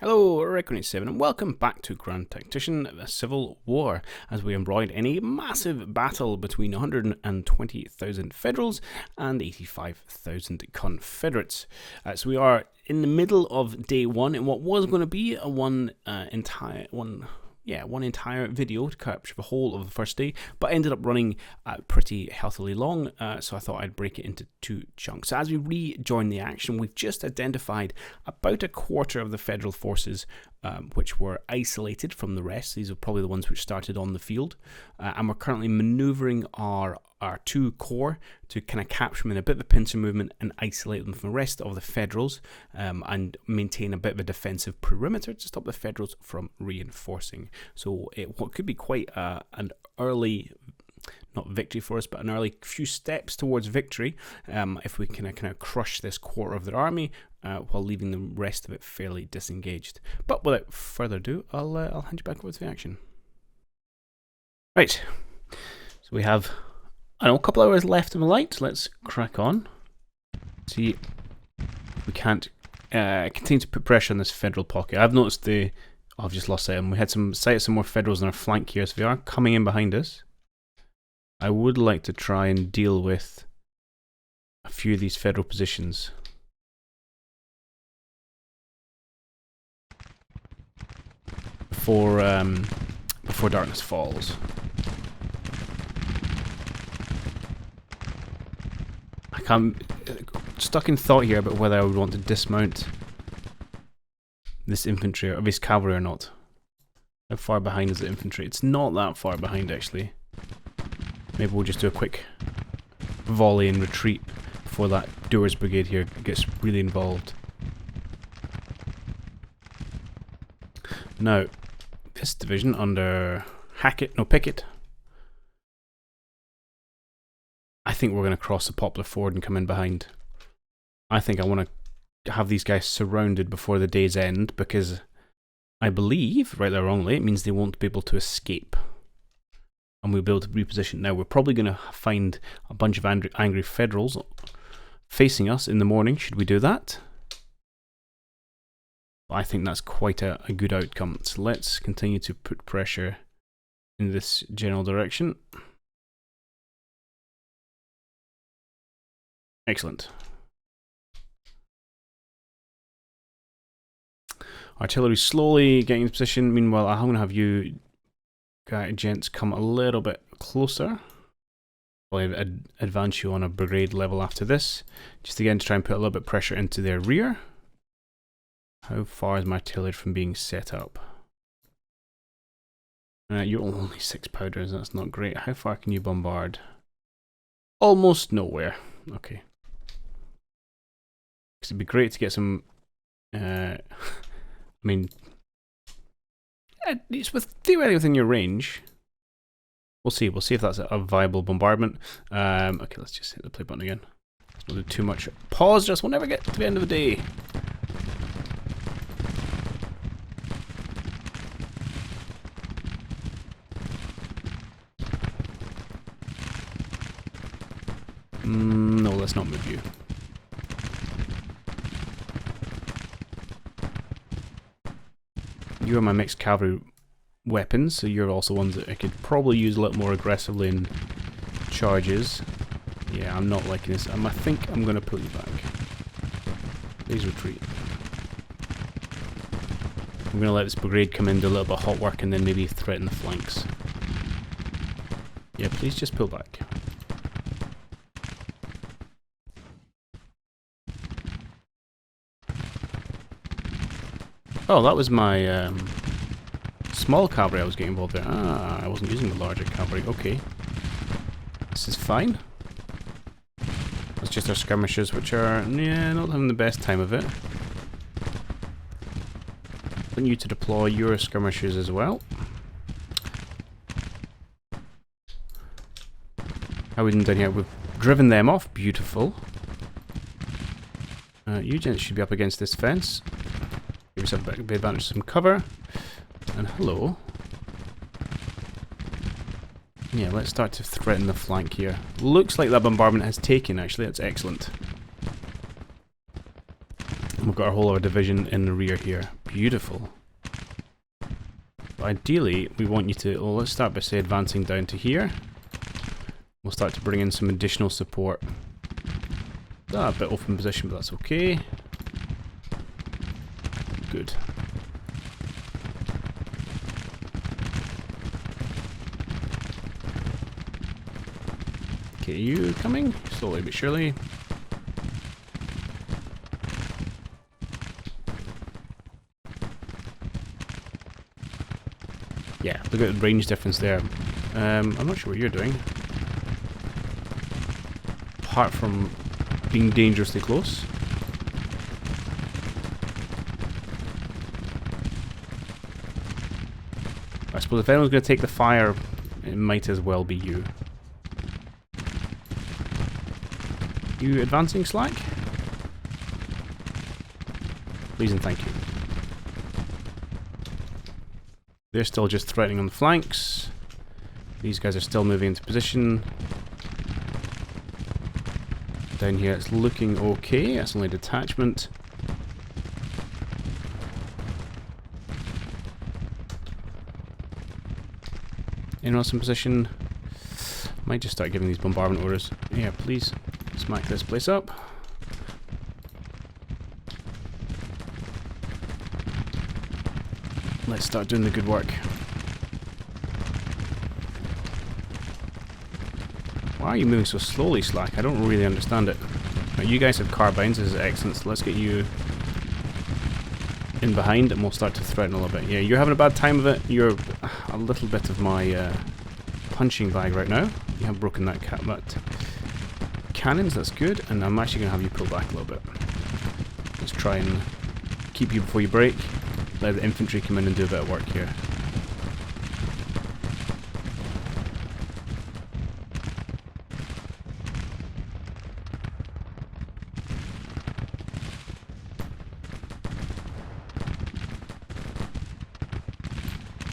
Hello, Reckoning7, and welcome back to Grand Tactician, the Civil War, as we embroiled in a massive battle between 120,000 Federals and 85,000 Confederates. So we are in the middle of day one in what was going to be a one entire video to capture the whole of the first day, but ended up running pretty healthily long, so I thought I'd break it into two chunks. So as we rejoin the action, we've just identified about a quarter of the Federal forces which were isolated from the rest. These are probably the ones which started on the field, and we're currently manoeuvring our two corps to kind of capture them in a bit of a pincer movement and isolate them from the rest of the Federals, and maintain a bit of a defensive perimeter to stop the Federals from reinforcing. So what could be quite an early, not victory for us, but an early few steps towards victory, if we can kind of crush this quarter of their army while leaving the rest of it fairly disengaged. But without further ado, I'll hand you back over to the action. Right, so we have a couple hours left in the light. Let's crack on. See if we can't continue to put pressure on this Federal pocket. I've noticed I've just lost sight of them. We had sight of some more Federals on our flank here, so they are coming in behind us. I would like to try and deal with a few of these Federal positions. Before darkness falls. I'm stuck in thought here about whether I would want to dismount this infantry or this cavalry or not. How far behind is the infantry? It's not that far behind, actually. Maybe we'll just do a quick volley and retreat before that Doers brigade here gets really involved. Now, this division under Pickett, I think we're going to cross the Poplar Ford and come in behind. I think I want to have these guys surrounded before the day's end, because I believe, rightly or wrongly, it means they won't be able to escape. And we'll be able to reposition. Now, we're probably going to find a bunch of angry Federals facing us in the morning, should we do that. I think that's quite a good outcome. So let's continue to put pressure in this general direction. Excellent. Artillery slowly getting into position. Meanwhile, I'm going to have you gents come a little bit closer. I'll advance you on a brigade level after this, just again to try and put a little bit of pressure into their rear. How far is my artillery from being set up? You're only 6 powders, that's not great. How far can you bombard? Almost nowhere. Okay. It'd be great to get some. I mean, it's theoretically within your range. We'll see. We'll see if that's a viable bombardment. Okay, let's just hit the play button again. Let's not do too much. Pause. Just we'll never get to the end of the day. No, let's not move you. You are my mixed cavalry weapons, so you're also ones that I could probably use a little more aggressively in charges. Yeah, I'm not liking this. I think I'm going to pull you back. Please retreat. I'm going to let this brigade come in, do a little bit of hot work, and then maybe threaten the flanks. Yeah, please just pull back. Oh, that was my small cavalry I was getting involved there. Ah, I wasn't using the larger cavalry. Okay. This is fine. That's just our skirmishers, which are, yeah, not having the best time of it. I want you to deploy your skirmishers as well. How are we doing down here? We've driven them off. Beautiful. You gents should be up against this fence. Give yourself a bit of advantage, some cover. And hello. Yeah, let's start to threaten the flank here. Looks like that bombardment has taken, actually. That's excellent. We've got our whole other division in the rear here. Beautiful. But ideally, we want you to... Well, let's start by, say, advancing down to here. We'll start to bring in some additional support. A bit open position, but that's okay. Good. Okay, you coming? Slowly but surely. Yeah, look at the range difference there. I'm not sure what you're doing. Apart from being dangerously close. I suppose if anyone's going to take the fire, it might as well be you. You advancing, Slack? Please and thank you. They're still just threatening on the flanks. These guys are still moving into position. Down here it's looking okay. That's only a detachment. Anyone else in position? Might just start giving these bombardment orders. Yeah, please smack this place up. Let's start doing the good work. Why are you moving so slowly, Slack? I don't really understand it. Right, you guys have carbines, this is excellent, so let's get you in behind and we'll start to threaten a little bit. Yeah, you're having a bad time of it. You're a little bit of my punching bag right now. You have broken that cannons, that's good, and I'm actually going to have you pull back a little bit. Let's try and keep you before you break. Let the infantry come in and do a bit of work here.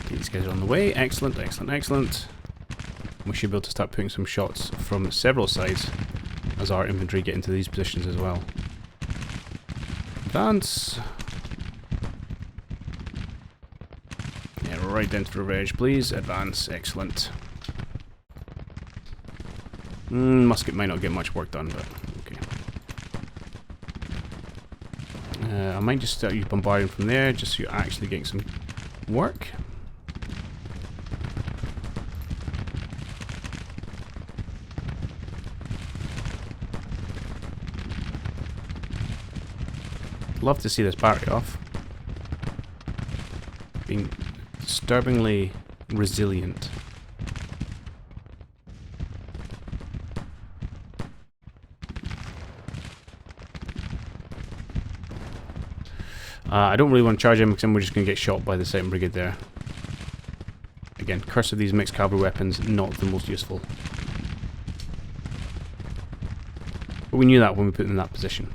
These guys are on the way. Excellent, excellent, excellent. We should be able to start putting some shots from several sides as our infantry get into these positions as well. Advance. Yeah, right down to the ridge, please. Advance. Excellent. Musket might not get much work done, but okay. I might just start you bombarding from there, just so you're actually getting some work. Love to see this battery off. Being disturbingly resilient. I don't really want to charge him because then we're just going to get shot by the 2nd Brigade there. Again, curse of these mixed cavalry weapons, not the most useful. But we knew that when we put them in that position.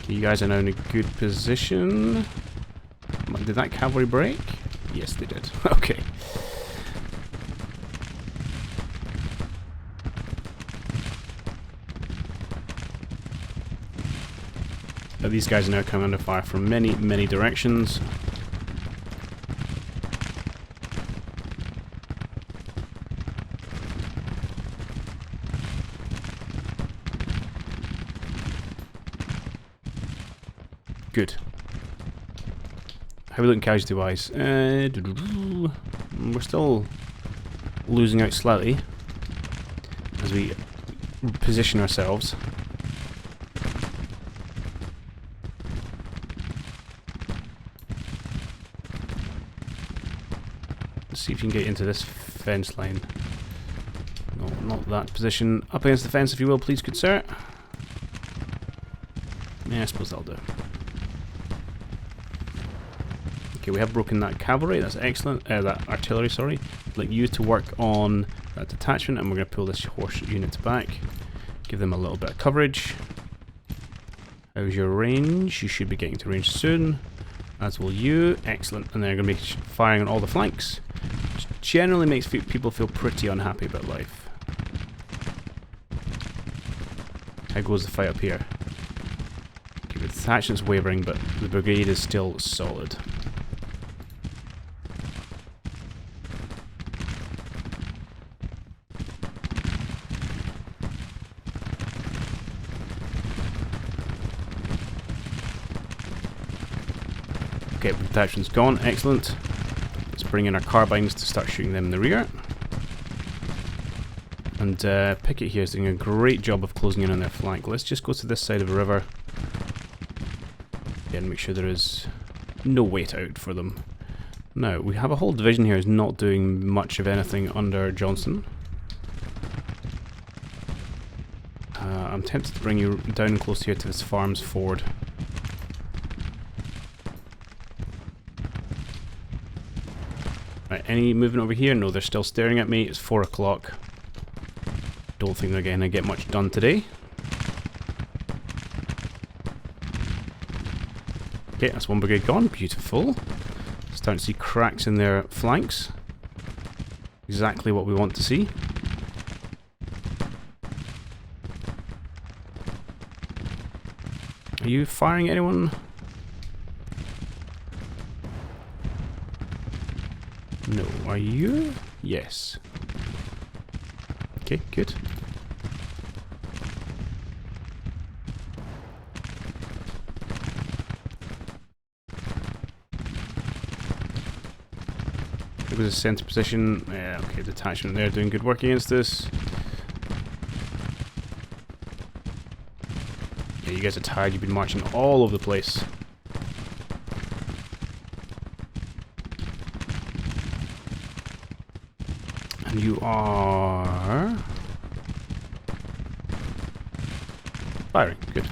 You guys are now in a good position. Did that cavalry break? Yes, they did. Okay. But these guys are now coming under fire from many, many directions. Good. How are we looking casualty-wise? We're still losing out slightly as we position ourselves. Let's see if you can get into this fence line. No, not that position. Up against the fence, if you will, please, good sir. Yeah, I suppose that'll do. Okay, we have broken that cavalry, that's excellent. That artillery, sorry. I'd like you to work on that detachment, and we're going to pull this horse unit back. Give them a little bit of coverage. How's your range? You should be getting to range soon. As will you. Excellent. And they're going to be firing on all the flanks. Just generally makes people feel pretty unhappy about life. How goes the fight up here? Okay, the detachment's wavering, but the brigade is still solid. Okay, the detachment's gone. Excellent. Let's bring in our carbines to start shooting them in the rear. And Pickett here is doing a great job of closing in on their flank. Let's just go to this side of the river. Yeah, and make sure there is no wait out for them. Now, we have a whole division here who's not doing much of anything under Johnson. I'm tempted to bring you down close here to this farms ford. Right, any movement over here? No, they're still staring at me. It's 4 o'clock. Don't think they're going to get much done today. Okay, that's one brigade gone. Beautiful. Starting to see cracks in their flanks. Exactly what we want to see. Are you firing anyone? No. Are you? Yes. Okay, good. It was a center position. Yeah, okay, detachment there doing good work against this. Yeah, you guys are tired. You've been marching all over the place. And you are firing. Good.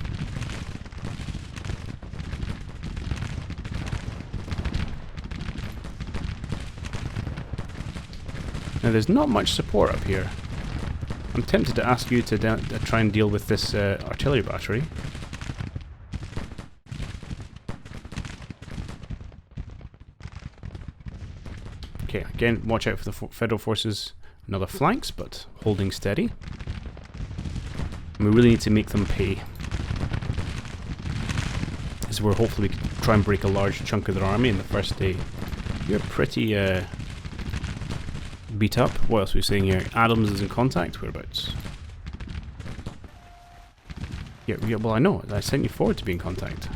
Now there's not much support up here. I'm tempted to ask you to try and deal with this artillery battery. Okay, again, watch out for the Federal forces and other flanks, but holding steady. And we really need to make them pay. This is where hopefully we can try and break a large chunk of their army in the first day. You're pretty beat up. What else are we saying here? Adams is in contact. Whereabouts? Yeah, well, I know. I sent you forward to be in contact.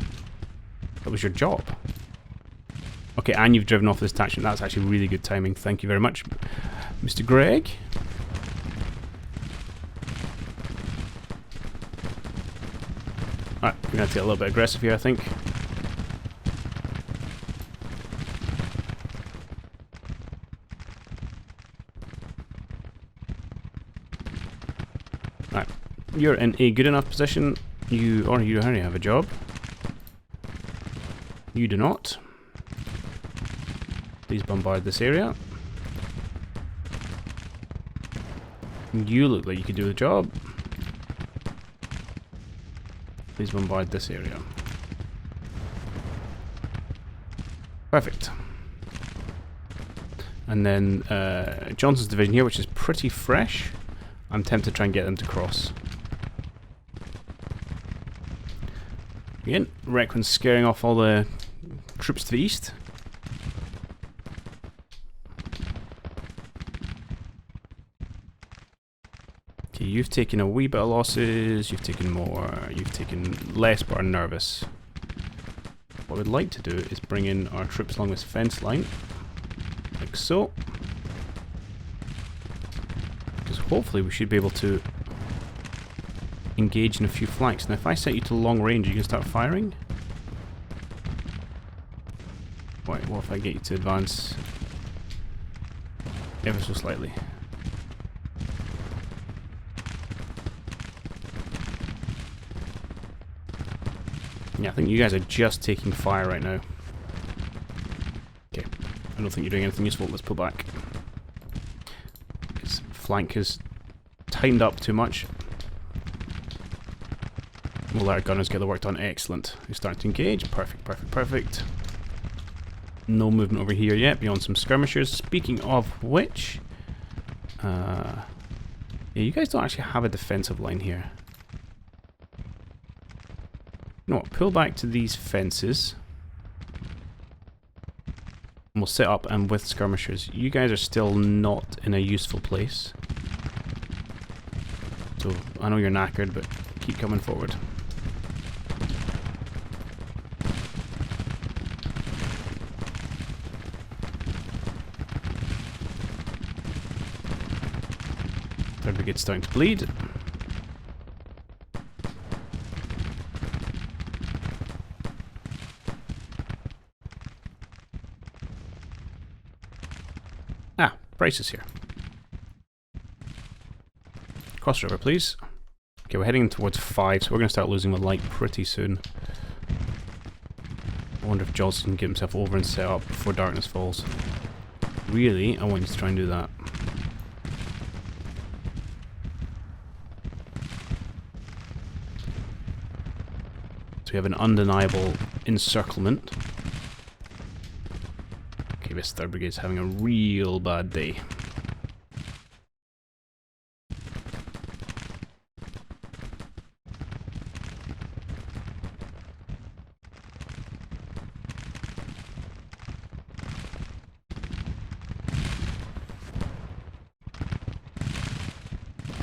That was your job. Okay, and you've driven off this detachment. That's actually really good timing. Thank you very much, Mr. Gregg. Alright, we're going to have to get a little bit aggressive here, I think. Alright, you're in a good enough position. You already have a job. You do not. Please bombard this area. You look like you could do the job. Please bombard this area. Perfect. And then Johnson's division here, which is pretty fresh. I'm tempted to try and get them to cross. Again, Requin's scaring off all the troops to the east. Okay, you've taken a wee bit of losses, you've taken more, you've taken less but are nervous. What we'd like to do is bring in our troops along this fence line, like so. Because hopefully we should be able to engage in a few flanks. Now if I set you to long range, you can start firing? Wait, what if I get you to advance ever so slightly? Yeah, I think you guys are just taking fire right now. Okay, I don't think you're doing anything useful. Let's pull back. His flank is tightened up too much. We'll let our gunners get the work done. Excellent. We're starting to engage. Perfect, perfect, perfect. No movement over here yet, beyond some skirmishers. Speaking of which, yeah, you guys don't actually have a defensive line here. You know what, pull back to these fences. And we'll set up and with skirmishers. You guys are still not in a useful place. So, I know you're knackered, but keep coming forward. Third Brigade's starting to bleed. Ah, Bryce is here. Cross river, please. Okay, we're heading towards 5, so we're going to start losing the light pretty soon. I wonder if Jaws can get himself over and set up before darkness falls. Really, I want you to try and do that. So we have an undeniable encirclement. Okay, this 3rd Brigade's having a real bad day.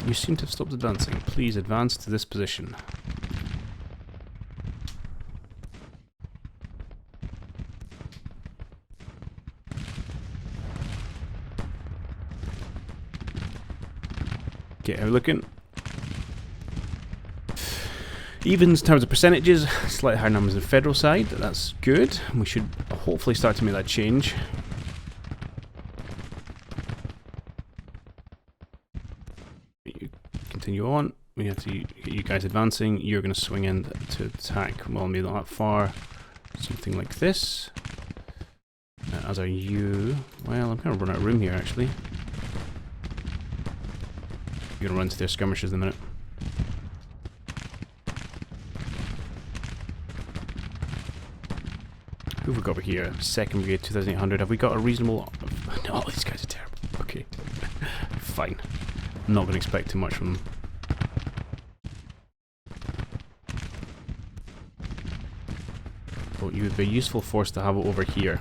You seem to have stopped advancing. Please advance to this position. Okay, how are we looking? Evens in terms of percentages, slightly higher numbers on the federal side. That's good. We should hopefully start to make that change. Continue on. We have to get you guys advancing. You're going to swing in to attack. Well, maybe not that far. Something like this. As are you. Well, I'm going to run out of room here, actually. You're going to run to their skirmishers in a minute. Who have we got over here? 2nd Brigade, 2,800. Have we got a reasonable... No, these guys are terrible. Okay. Fine. I'm not going to expect too much from them. But you would be a useful force to have it over here.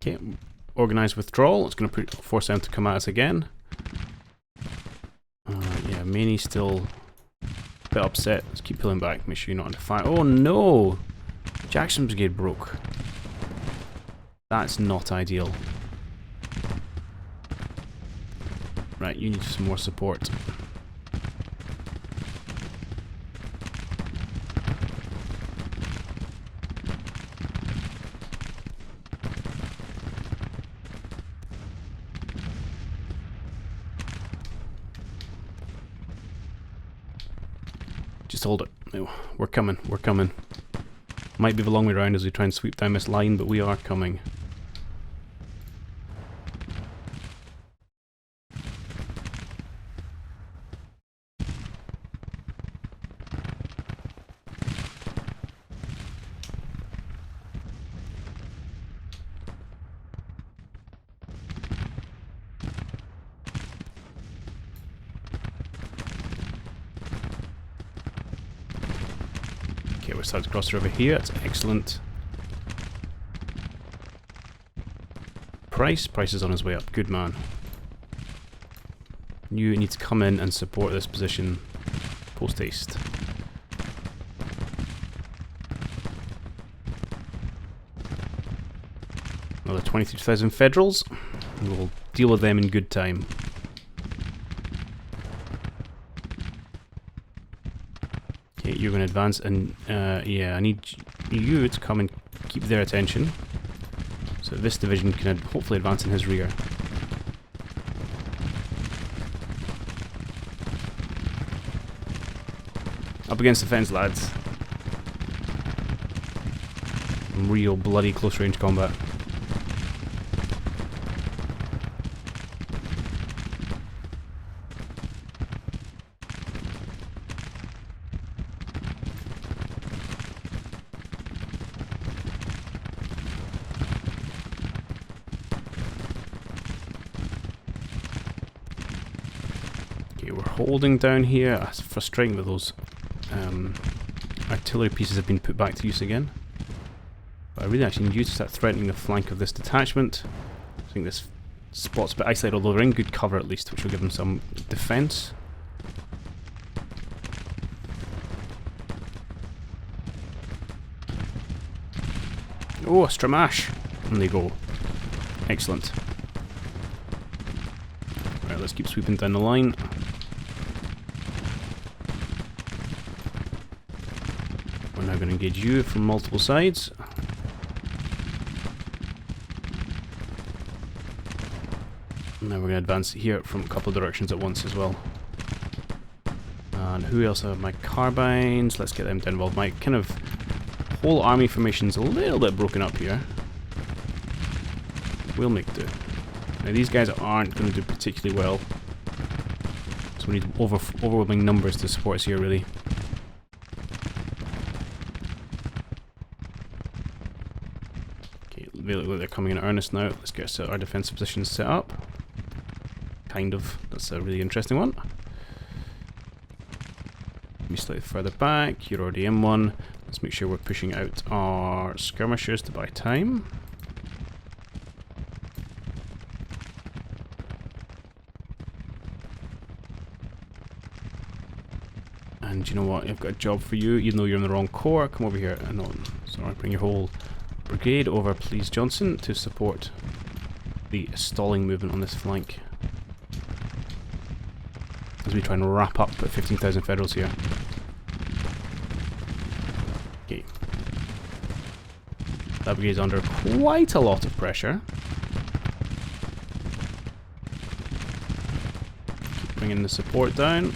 Okay, organized withdrawal. It's going to force them to come at us again. Yeah, Maney's still a bit upset. Let's keep pulling back. Make sure you're not under fire. Oh no! Jackson's Brigade broke. That's not ideal. Right, you need some more support. Just hold it. No, we're coming, we're coming. Might be the long way around as we try and sweep down this line, but we are coming. Okay, we're starting to cross the river here. That's excellent. Price is on his way up. Good man. You need to come in and support this position post haste. Another 23,000 Federals. We'll deal with them in good time. Okay, you're going to advance, and yeah, I need you to come and keep their attention, so this division can hopefully advance in his rear. Up against the fence, lads. Real bloody close range combat. holding down here. It's frustrating that those artillery pieces have been put back to use again. But I really actually need you to start threatening the flank of this detachment. I think this spot's a bit isolated, although they're in good cover at least, which will give them some defence. Oh, a Stramash! And they go. Excellent. Right, let's keep sweeping down the line. We're now going to engage you from multiple sides. And now we're going to advance here from a couple of directions at once as well. And who else have my carbines? Let's get them down. Well, my kind of whole army formation's a little bit broken up here. We'll make do. Now these guys aren't going to do particularly well. So we need overwhelming numbers to support us here, really. Okay, they look like they're coming in earnest now. Let's get our defensive positions set up. Kind of. That's a really interesting one. Be slightly further back. You're already in one. Let's make sure we're pushing out our skirmishers to buy time. And you know what? I've got a job for you, even though you're in the wrong corps. Come over here. No, sorry, bring your whole brigade over, please, Johnson, to support the stalling movement on this flank. As we try and wrap up at 15,000 Federals here. Okay. That brigade's under quite a lot of pressure. Keep bringing the support down.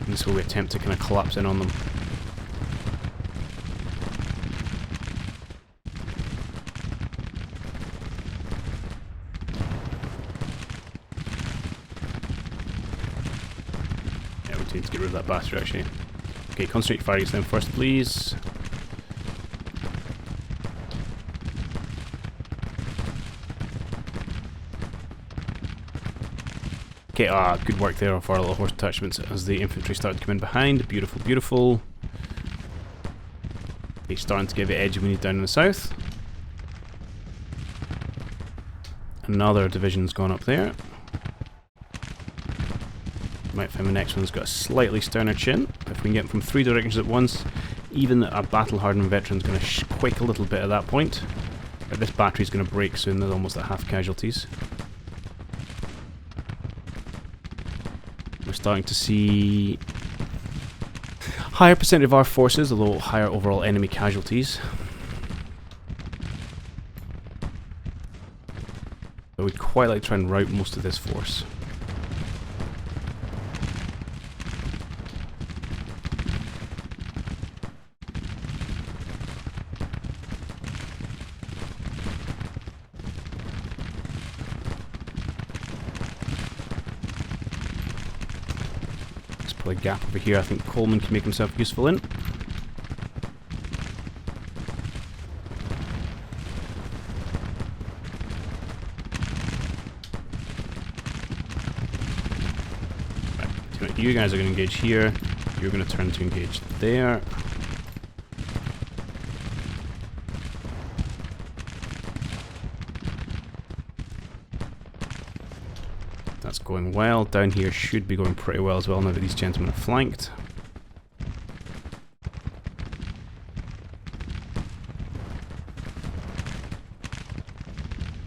And this will we attempt to kind of collapse in on them. Need to get rid of that bastard, actually. Okay, concentrate fire against them first, please. Okay, good work there of our little horse detachments as the infantry started to come in behind. Beautiful, beautiful. Okay, starting to get the edge we need down in the south. Another division's gone up there. Might find the next one's got a slightly sterner chin. If we can get from 3 directions at once, even a battle-hardened veteran's going to quake a little bit at that point. But this battery's going to break soon, there's almost at half casualties. We're starting to see higher percentage of our forces, although higher overall enemy casualties. But we'd quite like to try and rout most of this force. A gap over here I think Coleman can make himself useful in. Right, you guys are going to engage here, you're going to turn to engage there. That's going well. Down here should be going pretty well as well now that these gentlemen are flanked.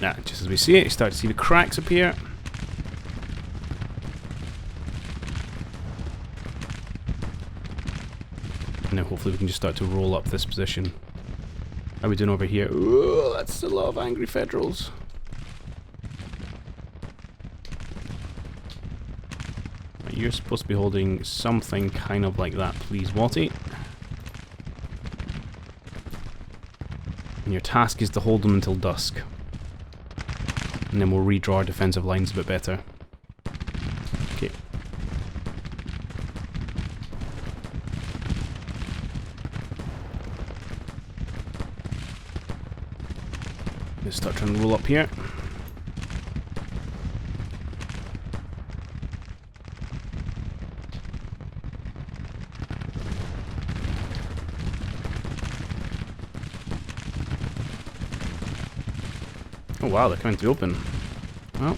Now, just as we see it, you start to see the cracks appear. And now hopefully we can just start to roll up this position. How are we doing over here? Ooh, that's a lot of angry Federals. You're supposed to be holding something kind of like that, please, Watty. And your task is to hold them until dusk. And then we'll redraw our defensive lines a bit better. Okay. Let's start trying to roll up here. Oh wow, they're coming to the open. Well,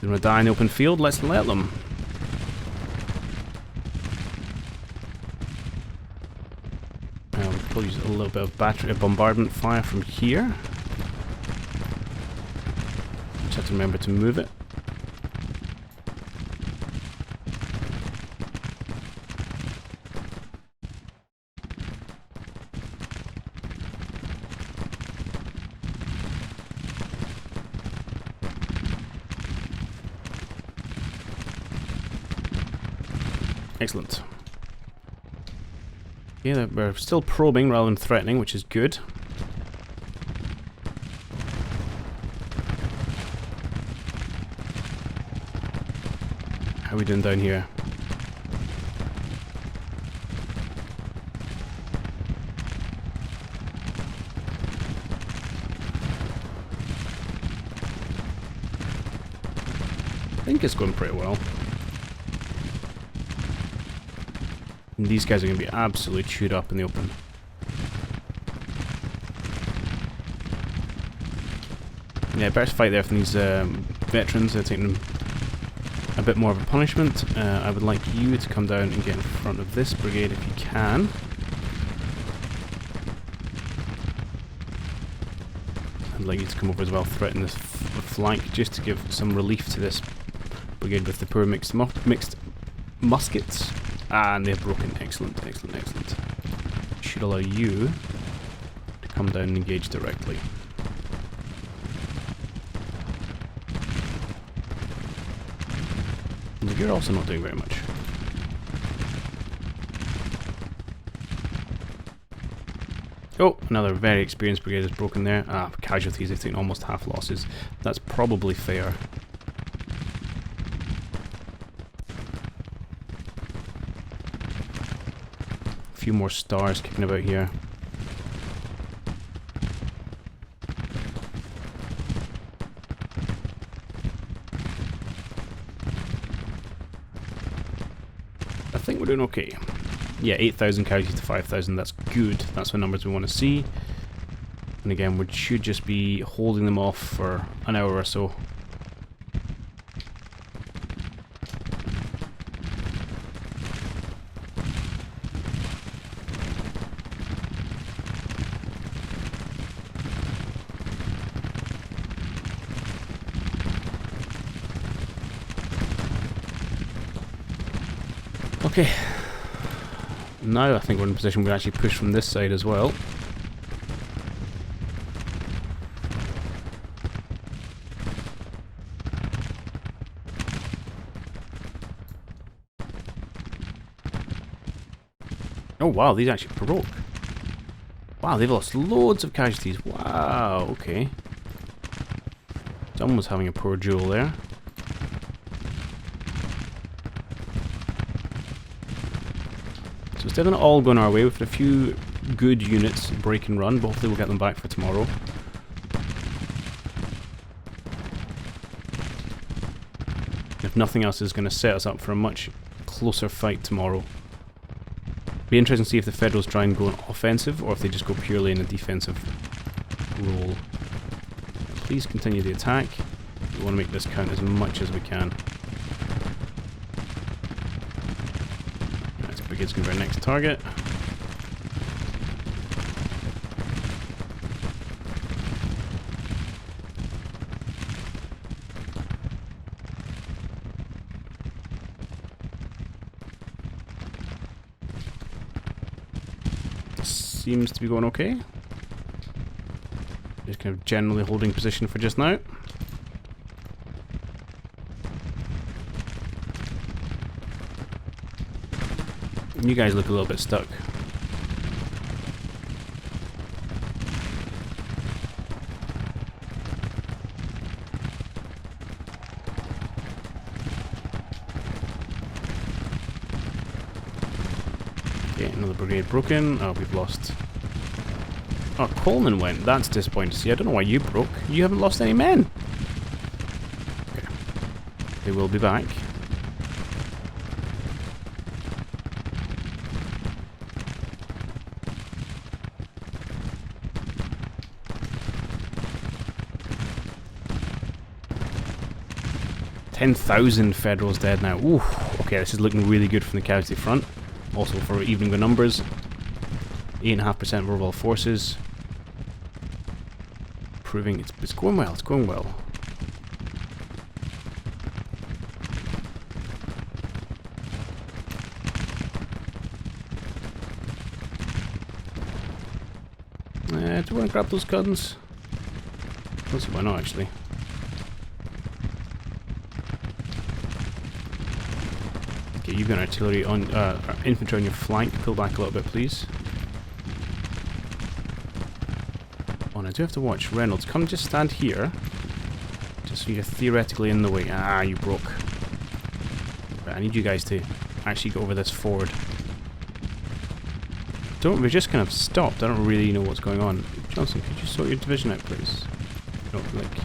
they're gonna die in the open field, let's let them. We'll use a little bit of battery bombardment fire from here. Just have to remember to move it. Excellent. Yeah, we're still probing rather than threatening, which is good. How are we doing down here? I think it's going pretty well. And these guys are going to be absolutely chewed up in the open. Yeah, better fight there from these veterans. They're taking them a bit more of a punishment. I would like you to come down and get in front of this brigade if you can. I'd like you to come over as well, threaten this flank, just to give some relief to this brigade with the poor mixed muskets. And they're broken. Excellent, excellent, excellent. Should allow you to come down and engage directly. And you're also not doing very much. Oh, another very experienced brigade is broken there. Ah, casualties, they've taken almost half losses. That's probably fair. Few more stars kicking about here. I think we're doing okay. Yeah, 8,000 casualties to 5,000, that's good. That's the numbers we want to see. And again, we should just be holding them off for an hour or so. Okay, now I think we're in a position we actually push from this side as well. Oh wow, these actually broke. Wow, they've lost loads of casualties. Wow, okay. Someone was having a poor duel there. So it's definitely all going our way. We've had a few good units break and run, but hopefully we'll get them back for tomorrow. If nothing else is going to set us up for a much closer fight tomorrow. Be interesting to see if the Federals try and go on offensive or if they just go purely in a defensive role. Please continue the attack. We want to make this count as much as we can. That's brigade's going to be our next target. Seems to be going okay. Just kind of generally holding position for just now. You guys look a little bit stuck. Okay, another brigade broken. Oh, we've lost Oh, Coleman went. That's disappointing to see. I don't know why you broke. You haven't lost any men. Okay. They will be back. $10,000 Federals dead now. Ooh. Okay, this is looking really good from the casualty front. Also for evening the numbers. 8.5% of overall forces. Proving it's going well, it's going well. Do you want to grab those guns? Don't see why not, actually. Okay, you've got artillery on, infantry on your flank. Pull back a little bit, please. Oh, and I do have to watch. Reynolds, come just stand here. Just so you're theoretically in the way. Ah, you broke. Right, I need you guys to actually go over this forward. We're just kind of stopped. I don't really know what's going on. Johnson, could you sort your division out, please? No, like...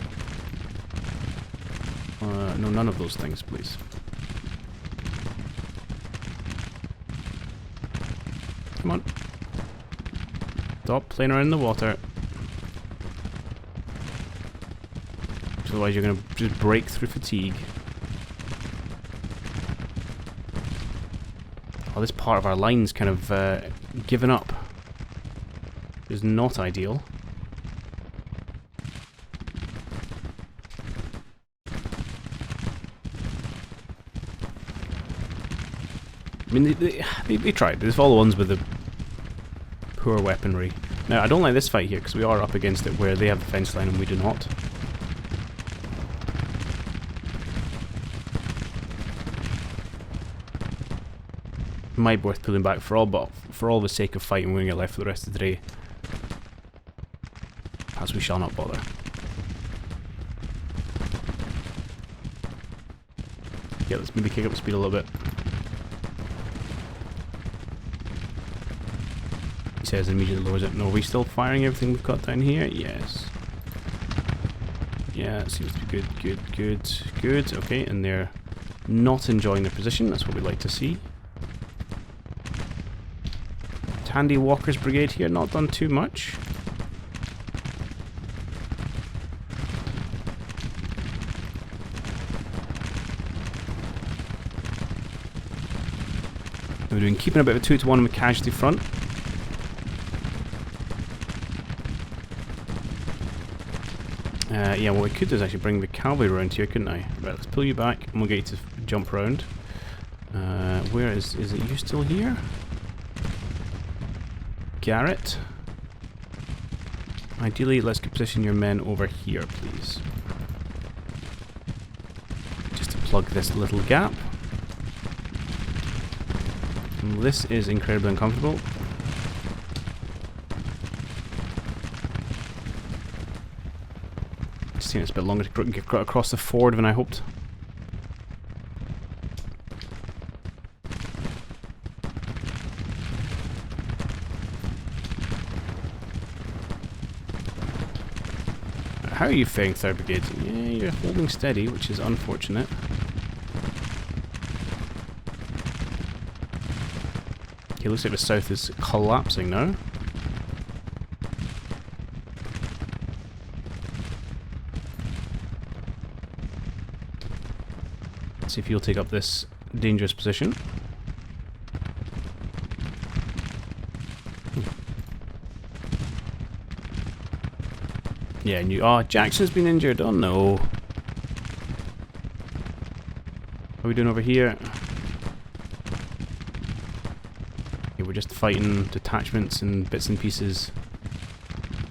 no, none of those things, please. Come on. Stop playing around in the water. Otherwise you're going to just break through fatigue. Oh, this part of our line's kind of given up. Is not ideal. I mean, they tried. There's all the ones with the poor weaponry. Now, I don't like this fight here, because we are up against it where they have the fence line and we do not. Might be worth pulling back for all, but for all the sake of fighting, we're going to get left for the rest of the day. As we shall not bother. Yeah, let's maybe kick up the speed a little bit. He says and immediately lowers it. No, are we still firing everything we've got down here? Yes. Yeah, it seems to be good. Okay, and they're not enjoying their position. That's what we like to see. Tandy Walker's brigade here, not done too much. We're doing keeping a bit of a 2-to-1 on the casualty front. Yeah, what we could do is actually bring the cavalry around here, couldn't I? Right, let's pull you back and we'll get you to jump around. Where is it you still here? Garrett. Ideally, let's position your men over here, please. Just to plug this little gap. And this is incredibly uncomfortable. Just seeing it's a bit longer to get across the ford than I hoped. How are you faring, 3rd Brigade? Yeah, you're holding steady, which is unfortunate. Okay, looks like the south is collapsing now. Let's see if you'll take up this dangerous position. Yeah, and you... Oh, Jackson's been injured. Oh, no. What are we doing over here? Okay, we're just fighting detachments and bits and pieces.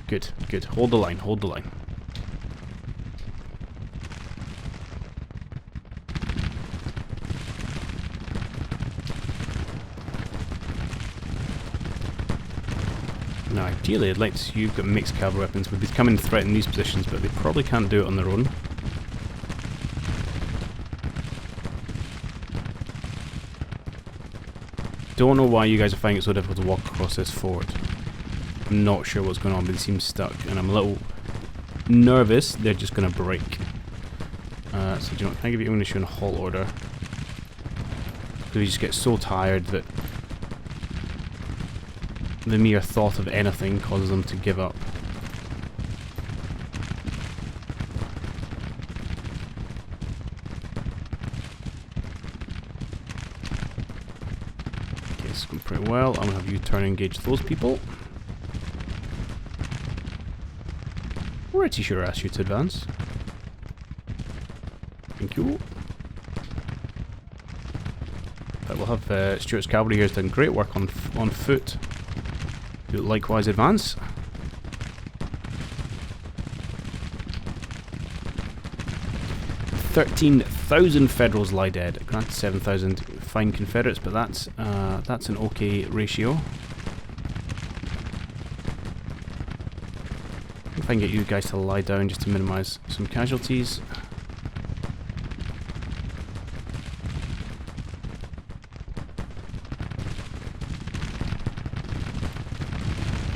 Good, good. Hold the line, hold the line. Now, ideally, I'd like to see you've got mixed cavalry weapons. We'd be coming to threaten these positions, but they probably can't do it on their own. Don't know why you guys are finding it so difficult to walk across this ford. I'm not sure what's going on, but they seem stuck, and I'm a little nervous they're just going to break. So do you know what, can I give you ammunition halt order? Because we just get so tired that the mere thought of anything causes them to give up. Okay, this is going pretty well. I'm going to have you turn and engage those people. Pretty sure I asked you to advance. Thank you. But we'll have Stuart's cavalry here has done great work on foot. Do likewise advance. "13,000 Federals lie dead. Granted 7,000 fine Confederates, but that's an okay ratio. If I can get you guys to lie down just to minimise some casualties.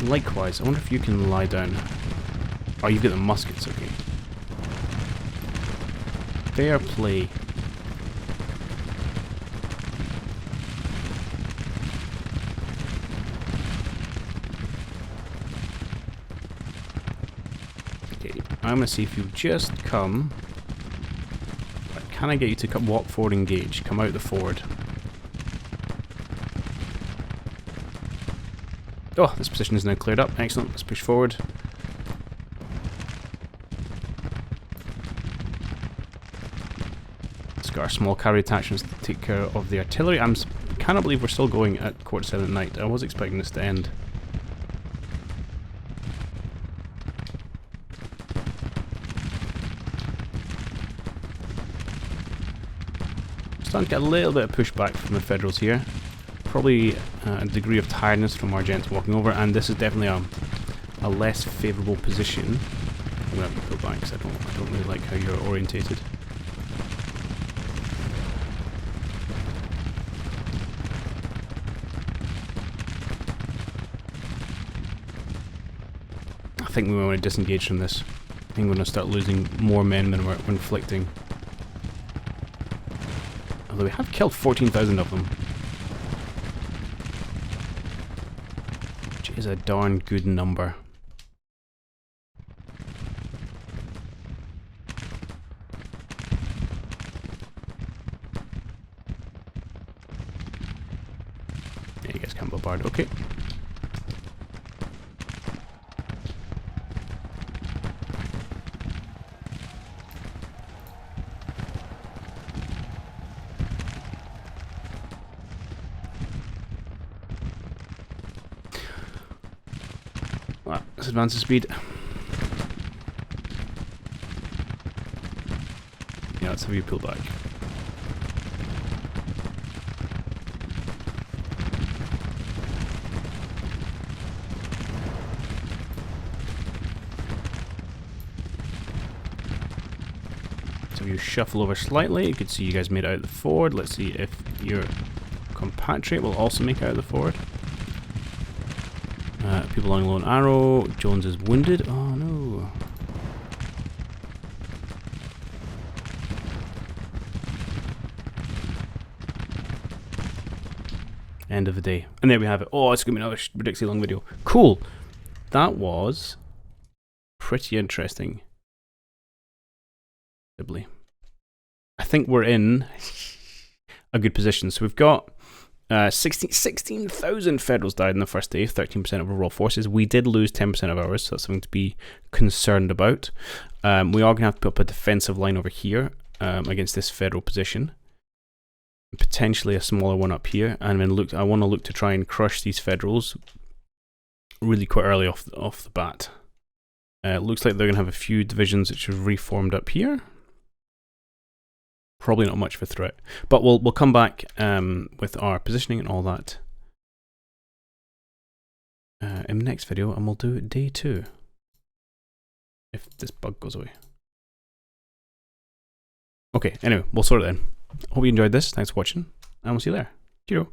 Likewise, I wonder if you can lie down. Oh, you've got the muskets, okay. Fair play. Okay, I'm gonna see if you just come. Can I get you to come, walk forward, engage? Come out the forward. Oh, this position is now cleared up. Excellent. Let's push forward. Let's got our small cavalry attachments to take care of the artillery. I cannot believe we're still going at 7:15 at night. I was expecting this to end. Starting to get a little bit of pushback from the Federals here. Probably a degree of tiredness from our gents walking over, and this is definitely a less favourable position. I'm going to have to pull back because I don't really like how you're orientated. I think we want to disengage from this. I think we're going to start losing more men than we're inflicting. Although we have killed 14,000 of them. Is a darn good number. Yeah, you guys can't bombard. Okay. Let's advance the speed. Yeah, let's have you pull back. So you shuffle over slightly. You can see you guys made it out of the forward. Let's see if your compatriot will also make it out of the forward. People along Lone Arrow. Jones is wounded. Oh no. End of the day. And there we have it. Oh, it's going to be another ridiculously long video. Cool. That was pretty interesting. I think we're in a good position. So we've got 16,000 Federals died in the first day, 13% of overall forces. We did lose 10% of ours, so that's something to be concerned about. We are going to have to put up a defensive line over here against this Federal position. Potentially a smaller one up here. And then I want to look to try and crush these Federals really quite early off the bat. It looks like they're going to have a few divisions which have reformed up here. Probably not much of a threat, but we'll come back with our positioning and all that in the next video, and we'll do day 2 if this bug goes away. Okay, anyway, we'll sort it then. Hope you enjoyed this. Thanks for watching, and we'll see you there. Cheerio.